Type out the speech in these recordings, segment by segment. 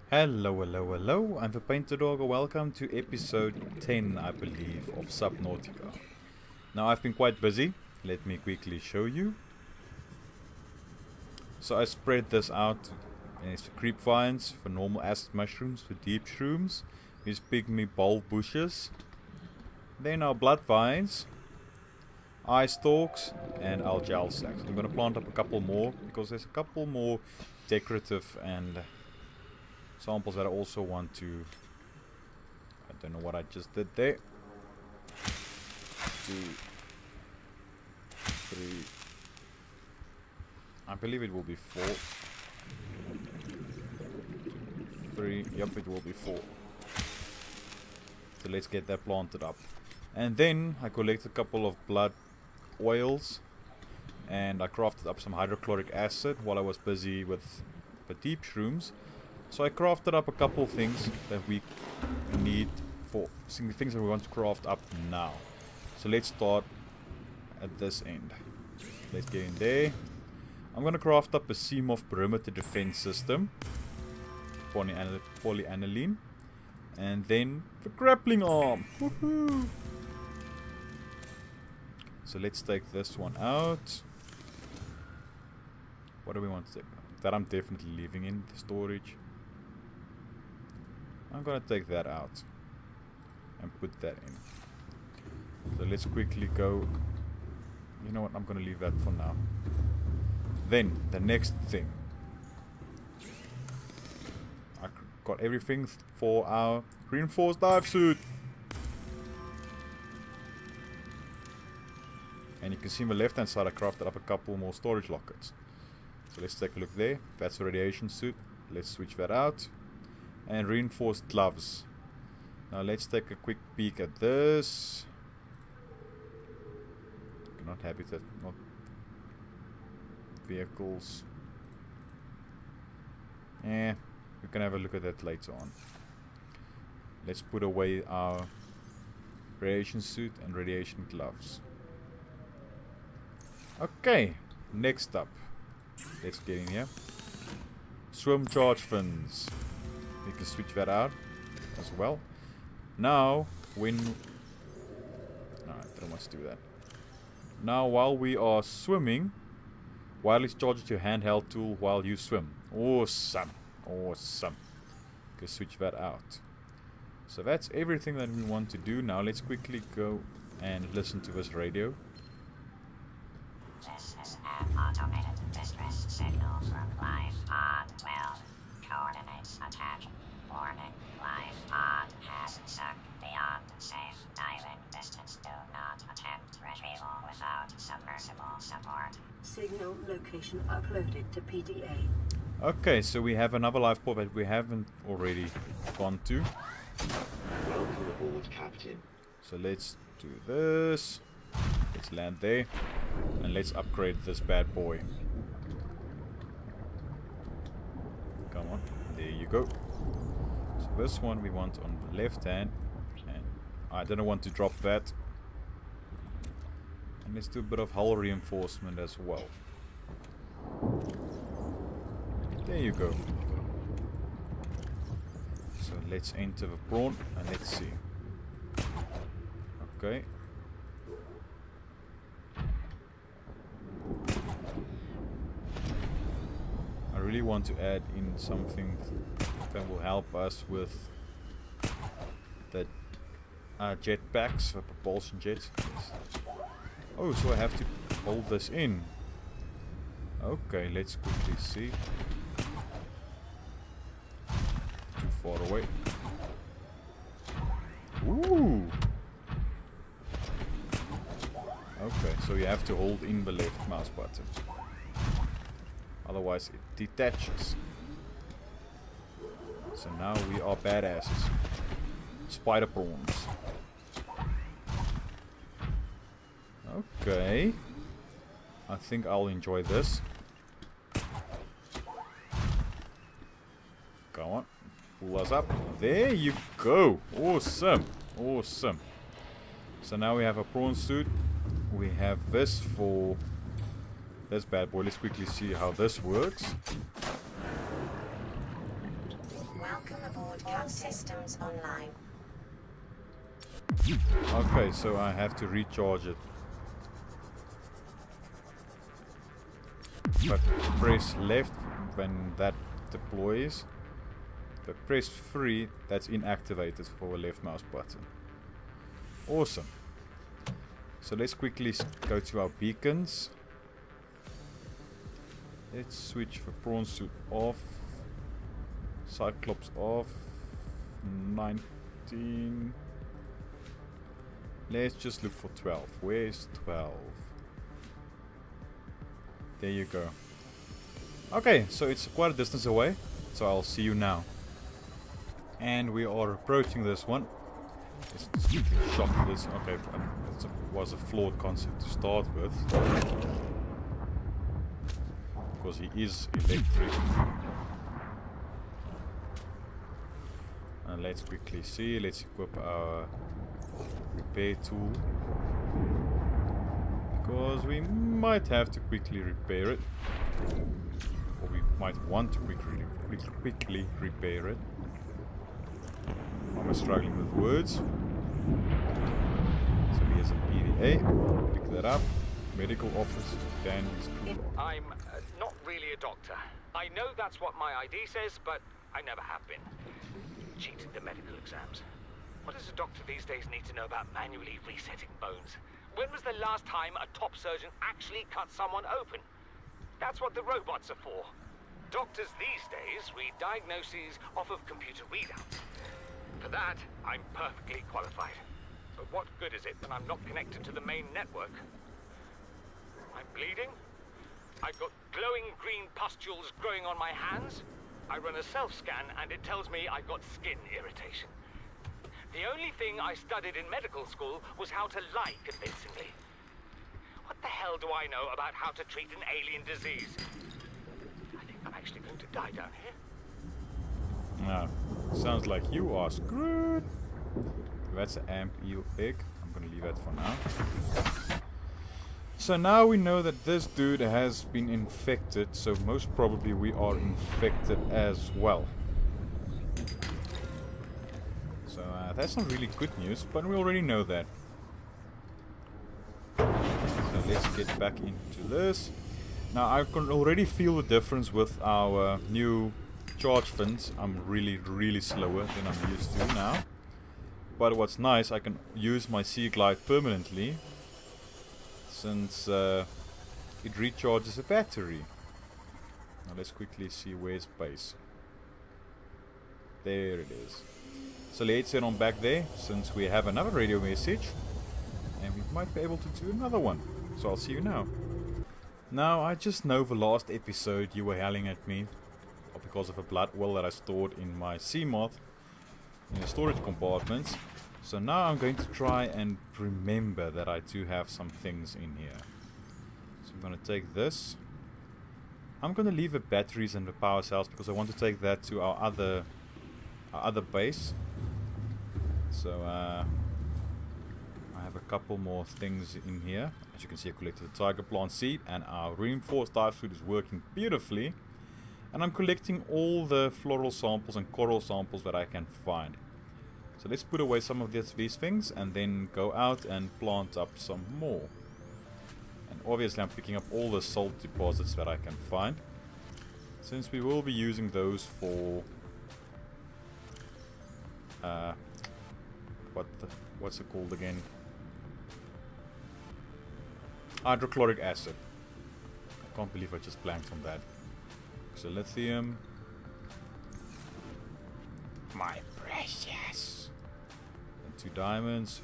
Hello, hello, hello, I'm the Painted Dog. Welcome to episode 10, I believe, of Subnautica. Now, I've been quite busy. Let me quickly show you. So I spread this out. And it's creep vines for normal acid mushrooms, for deep shrooms, these pygmy bulb bushes. Then our blood vines, eye stalks, and our gel sacks. I'm going to plant up a couple more because there's a couple more decorative and samples that I also want to. I don't know what I just did there. 2, 3. I believe it will be 4. 3. Yep, it will be 4. So let's get that planted up. And then I collect a couple of blood oils. And I crafted up some hydrochloric acid while I was busy with the deep shrooms. So I crafted up a couple of things that we need for things that we want to craft up now. So let's start at this end. Let's get in there. I'm gonna craft up a seamoth perimeter defense system. Polyaniline. And then the grappling arm. Woohoo! So let's take this one out. What do we want to take? That I'm definitely leaving in the storage. I'm gonna take that out and put that in. So let's quickly go. You know what? I'm gonna leave that for now. Then the next thing. I got everything for our reinforced dive suit. And you can see on the left hand side I crafted up a couple more storage lockers. So let's take a look there. That's a radiation suit. Let's switch that out. And reinforced gloves. Now let's take a quick peek at this. Not habitat, not vehicles. We can have a look at that later on. Let's put away our radiation suit and radiation gloves. Okay, next up. Let's get in here. Swim charge fins. We can switch that out as well. Now, when... No, I don't want to do that. Now, while we are swimming, wireless charges your handheld tool while you swim. Awesome. Awesome. Okay, switch that out. So that's everything that we want to do. Now, let's quickly go and listen to this radio. This is an automated distress signal from Life Pod 12. Coordinates attached. Warning, Life Pod has sunk beyond safe diving distance. Do not attempt retrieval without submersible support. Signal location uploaded to PDA. Okay, so we have another life port that we haven't already gone to. Welcome aboard, Captain. So let's do this. Let's land there. And let's upgrade this bad boy. Come on. There you go. So this one we want on the left hand. And I don't want to drop that. And let's do a bit of hull reinforcement as well. There you go. So let's enter the prawn and let's see. Okay. I really want to add in something that will help us with the jetpacks, or propulsion jets. Oh, so I have to hold this in. Okay, let's quickly see. Too far away. Ooh! Okay, so you have to hold in the left mouse button. Otherwise it detaches. So now we are badasses. Spider prawns. Okay. I think I'll enjoy this. Come on. Pull us up. There you go. Awesome. Awesome. So now we have a prawn suit. We have this for this bad boy. Let's quickly see how this works. Welcome Broadcast systems online. Okay, so I have to recharge it. But press left when that deploys. But press 3, that's inactivated for a left mouse button. Awesome. So let's quickly go to our beacons. Let's switch for prawn suit off. Cyclops off. 19. Let's just look for 12. Where's 12? There you go. Okay, so it's quite a distance away. So I'll see you now. And we are approaching this one. Let's just quickly shop this. Okay, it was a flawed concept to start with. Because he is electric. And let's quickly see. Let's equip our repair tool. Because we might have to quickly repair it. Or we might want to quickly repair it. I'm struggling with words. So here's a PDA. Pick that up. Medical office. Dan is cool. I'm not really a doctor. I know that's what my ID says, but I never have been. Cheated the medical exams. What does a doctor these days need to know about manually resetting bones? When was the last time a top surgeon actually cut someone open? That's what the robots are for. Doctors these days read diagnoses off of computer readouts. For that, I'm perfectly qualified. But what good is it when I'm not connected to the main network? I'm bleeding. I've got glowing green pustules growing on my hands. I run a self-scan and it tells me I've got skin irritation. The only thing I studied in medical school was how to lie convincingly. What the hell do I know about how to treat an alien disease? I think I'm actually going to die down here. Ah, sounds like you are screwed. That's an amp eel egg. I'm gonna leave that for now. So now we know that this dude has been infected, so most probably we are infected as well. So that's not really good news, but we already know that. So let's get back into this. Now I can already feel the difference with our new charge fins. I'm really slower than I'm used to now. But what's nice, I can use my sea glide permanently, since it recharges a battery. Now let's quickly see where's base. There it is. So let's head on back there, since we have another radio message, and we might be able to do another one. So I'll see you now. Now I just know the last episode you were yelling at me because of a blood well that I stored in my seamoth in the storage compartments. So now I'm going to try and remember that I do have some things in here. So I'm going to take this. I'm going to leave the batteries and the power cells because I want to take that to our other base. So I have a couple more things in here. As you can see, I collected the tiger plant seed, and our reinforced dive suit is working beautifully. And I'm collecting all the floral samples and coral samples that I can find. So let's put away some of these things and then go out and plant up some more. And obviously I'm picking up all the salt deposits that I can find, since we will be using those for what's it called again? Hydrochloric acid. I can't believe I just blanked on that. So lithium. My precious. And 2 diamonds.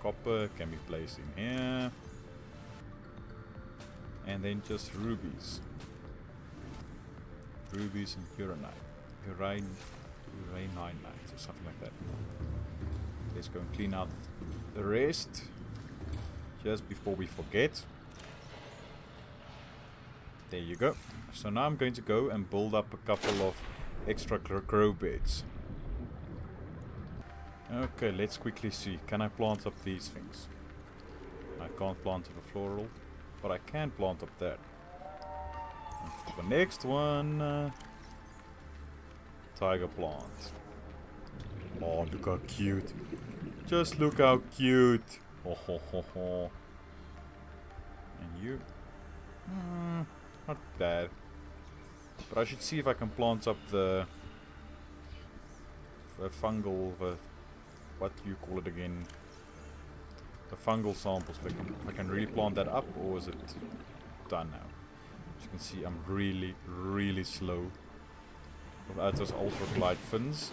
Copper can be placed in here. And then just rubies. Rubies and uranite. Uraninite or something like that. Let's go and clean out the rest. Just before we forget. There you go. So now I'm going to go and build up a couple of extra grow beds. Okay, let's quickly see. Can I plant up these things? I can't plant up a floral, but I can plant up that. And for the next one, tiger plant. Oh, look how cute. Just look how cute. Oh, ho, ho, ho. And you? Not bad. But I should see if I can plant up the fungal, what do you call it again? The fungal samples. If I can really plant that up, or is it done now? As you can see, I'm really, really slow without those ultra glide fins.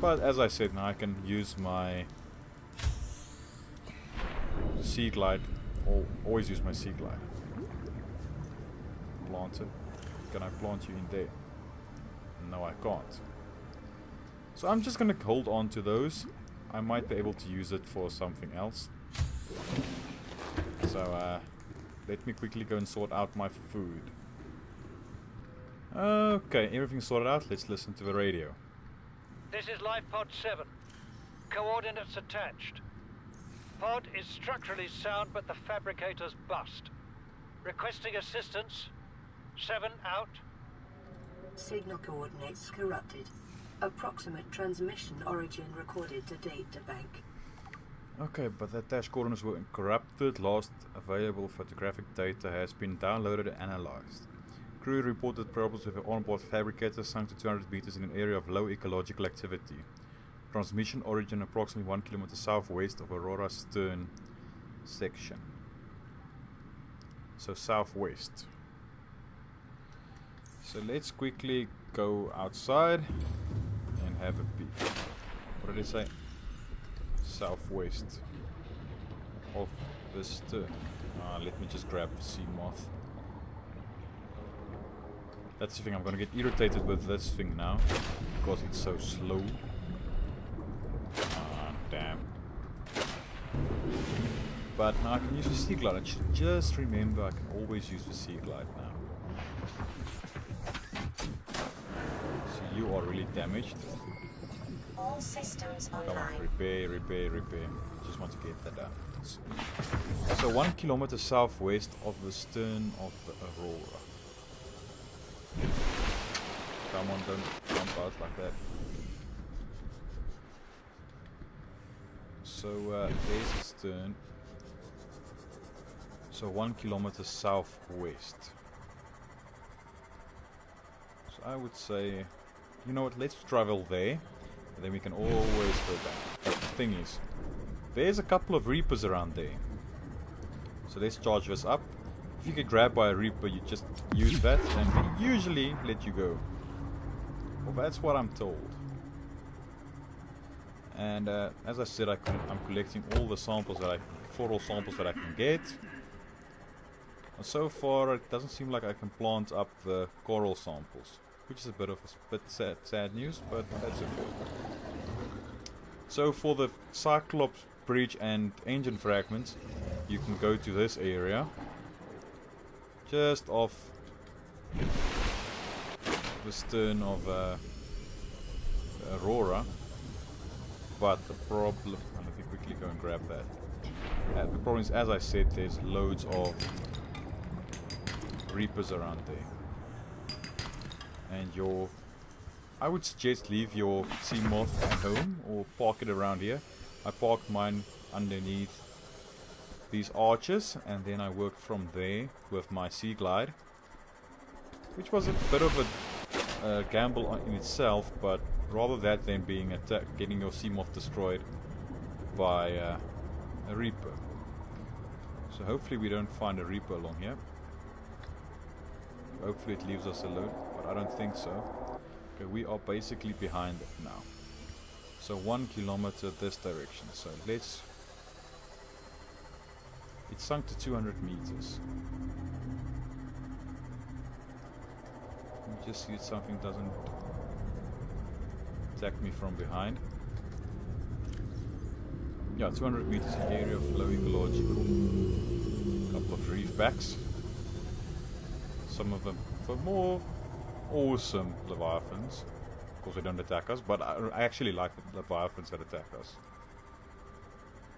But as I said, now I can use my sea glide. Always use my sea glide. Plant it. Can I plant you in there? No, I can't. So I'm just gonna hold on to those. I might be able to use it for something else. So let me quickly go and sort out my food. Okay, everything's sorted out. Let's listen to the radio. This is Life Pod 7. Coordinates attached. Pod is structurally sound, but the fabricator's bust. Requesting assistance. 7 out. Signal coordinates corrupted. Approximate transmission origin recorded to data bank. Okay, but the dash coordinates were corrupted. Last available photographic data has been downloaded and analyzed. Crew reported problems with the onboard fabricator sunk to 200 meters in an area of low ecological activity. Transmission origin approximately 1 kilometer southwest of Aurora stern section. So southwest. So let's quickly go outside and have a peek. What did it say? Southwest of the stern. Let me just grab seamoth. That's the thing, I'm gonna get irritated with this thing now because it's so slow. Damn. But now I can use the sea glide. I should just remember I can always use the sea glide now. So you are really damaged. All systems Come on, online. repair. Just want to get that down. So 1 kilometer southwest of the stern of the Aurora. Come on, don't jump out like that. So there's the stern. So 1 kilometer southwest. So I would say, you know what, let's travel there. And then we can always go back. But the thing is, there's a couple of reapers around there. So let's charge this up. If you get grabbed by a reaper, you just use that and they usually let you go. Well, that's what I'm told. And as I said, I'm collecting all the samples that floral samples that I can get. And so far, it doesn't seem like I can plant up the coral samples, which is a bit sad news, but that's okay. So for the Cyclops bridge and engine fragments, you can go to this area, just off the stern of the Aurora. But the problem, let me quickly go and grab that. The problem is, as I said, there's loads of reapers around there. And I would suggest leave your seamoth at home or park it around here. I parked mine underneath these arches, and then I worked from there with my sea glide, which was a bit of a gamble in itself, but rather that than being getting your seamoth destroyed by a reaper. So hopefully we don't find a reaper along here. Hopefully it leaves us alone, but I don't think so. Okay, we are basically behind it now. So 1 kilometer this direction. So let's... It sunk to 200 meters. Let me just see if something doesn't attack me from behind. Yeah, 200 meters in the area of low ecological. Couple of reef backs. Some of them were more awesome leviathans. Of course they don't attack us, but I actually like the leviathans that attack us.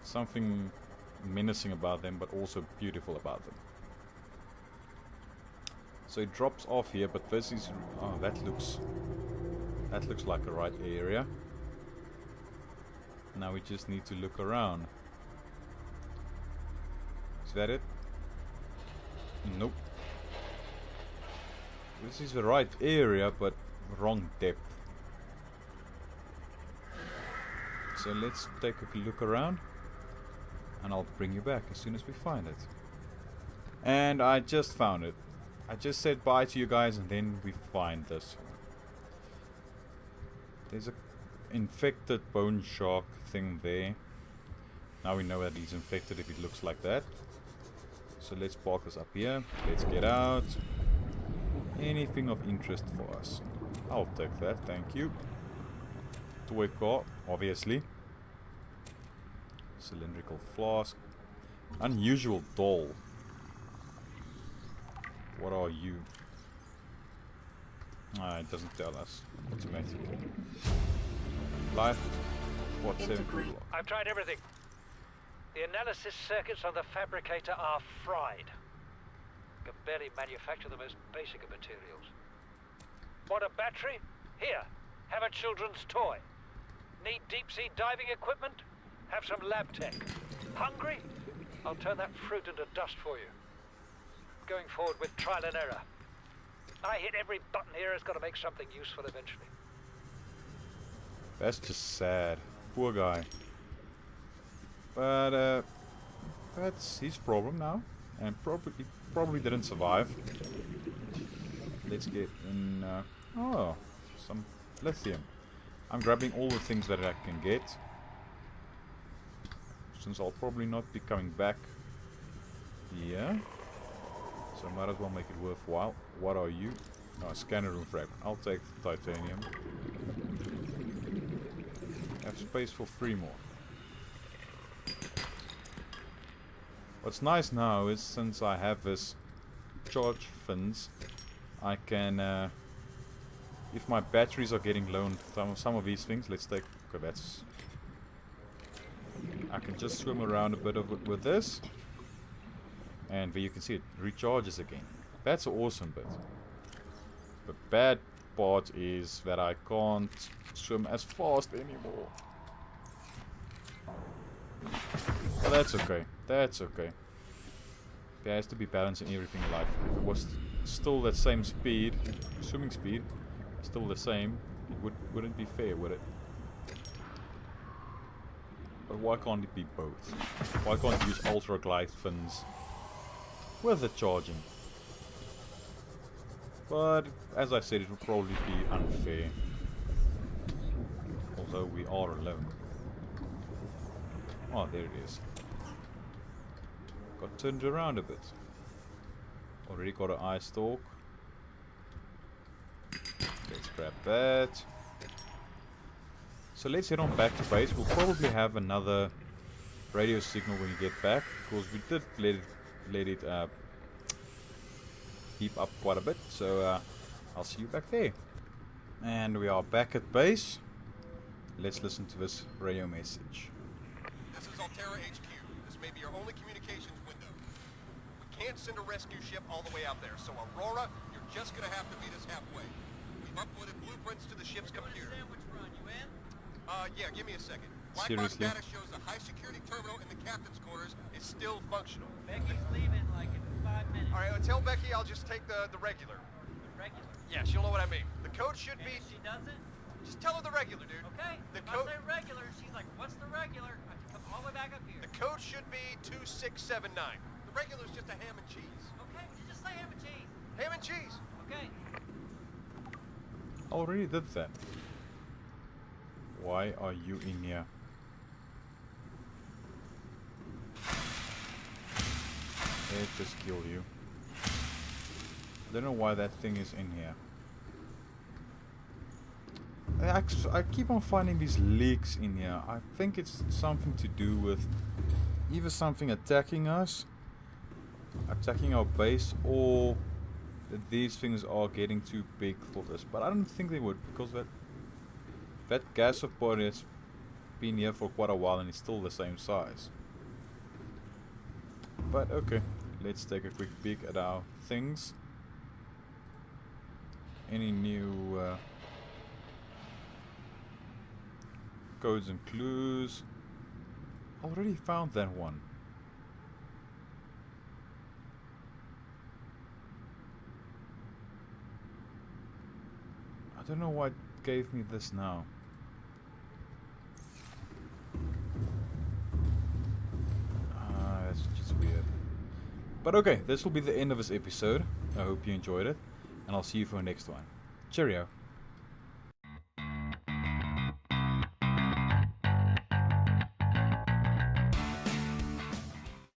Something menacing about them, but also beautiful about them. So it drops off here, but this is... Oh, that looks like the right area. Now we just need to look around. Is that it? Nope. This is the right area, but wrong depth. So let's take a look around, and I'll bring you back as soon as we find it. And I just found it. I just said bye to you guys, and then we find this one. There's a infected bone shark thing there. Now we know that he's infected if it looks like that. So let's park this up here. Let's get out. Anything of interest for us? I'll take that, thank you. Toy car, obviously. Cylindrical flask. Unusual doll. What are you? Ah, it doesn't tell us automatically. Life. What's it? I've tried everything. The analysis circuits on the fabricator are fried. Can barely manufacture the most basic of materials. Want a battery? Here, have a children's toy. Need deep-sea diving equipment? Have some lab tech. Hungry? I'll turn that fruit into dust for you. Going forward with trial and error. I hit every button here has got to make something useful eventually. That's just sad. Poor guy. But that's his problem now, and probably didn't survive. Let's get in. Oh, some lithium. I'm grabbing all the things that I can get, since I'll probably not be coming back here. So might as well make it worthwhile. What are you? Oh, scanner room fragment. I'll take the titanium. Have space for 3 more. What's nice now is, since I have this charge fins, I can, if my batteries are getting low on some of these things, let's take, okay, that's, I can just swim around a bit of it with this, and there you can see it recharges again. That's an awesome bit. The bad part is that I can't swim as fast anymore. But that's okay. That's okay. There has to be balance in everything in life. If it was still that same speed, swimming speed, still the same, it wouldn't be fair, would it? But why can't it be both? Why can't you use ultra glide fins with the charging? But as I said, it would probably be unfair. Although we are alone. Oh, there it is. Got turned around a bit. Already got an eye stalk. Let's grab that. So let's head on back to base. We'll probably have another radio signal when we get back, because we did let it keep up quite a bit. So I'll see you back there. And we are back at base. Let's listen to this radio message. This is Altera HQ. This may be your only communications window. We can't send a rescue ship all the way out there, so Aurora, you're just gonna have to meet us halfway. We've uploaded blueprints to the ship's computer. Yeah, give me a second. Black box data shows the high security terminal in the captain's quarters is still functional. Becky's leaving like in 5 minutes. All right, tell Becky I'll just take the regular. The regular. Yeah, she'll know what I mean. The code should And be. if she doesn't, Just tell her the regular, dude. okay. The If I code. say regular, she's like, what's the regular? I have to come all the way back up here. The code should be 2679. The regular's just a ham and cheese. Okay, would you just say ham and cheese? Ham and cheese. Okay. Already did that. Why are you in here? It just killed you. I don't know why that thing is in here. I keep on finding these leaks in here. I think it's something to do with either something attacking us, attacking our base, or that these things are getting too big for this. But I don't think they would, because that gas pod has been here for quite a while and it's still the same size. But okay, let's take a quick peek at our things. Any new Codes and clues. Already found that one. I don't know what gave me this now. That's just weird. But okay, this will be the end of this episode. I hope you enjoyed it, and I'll see you for the next one. Cheerio.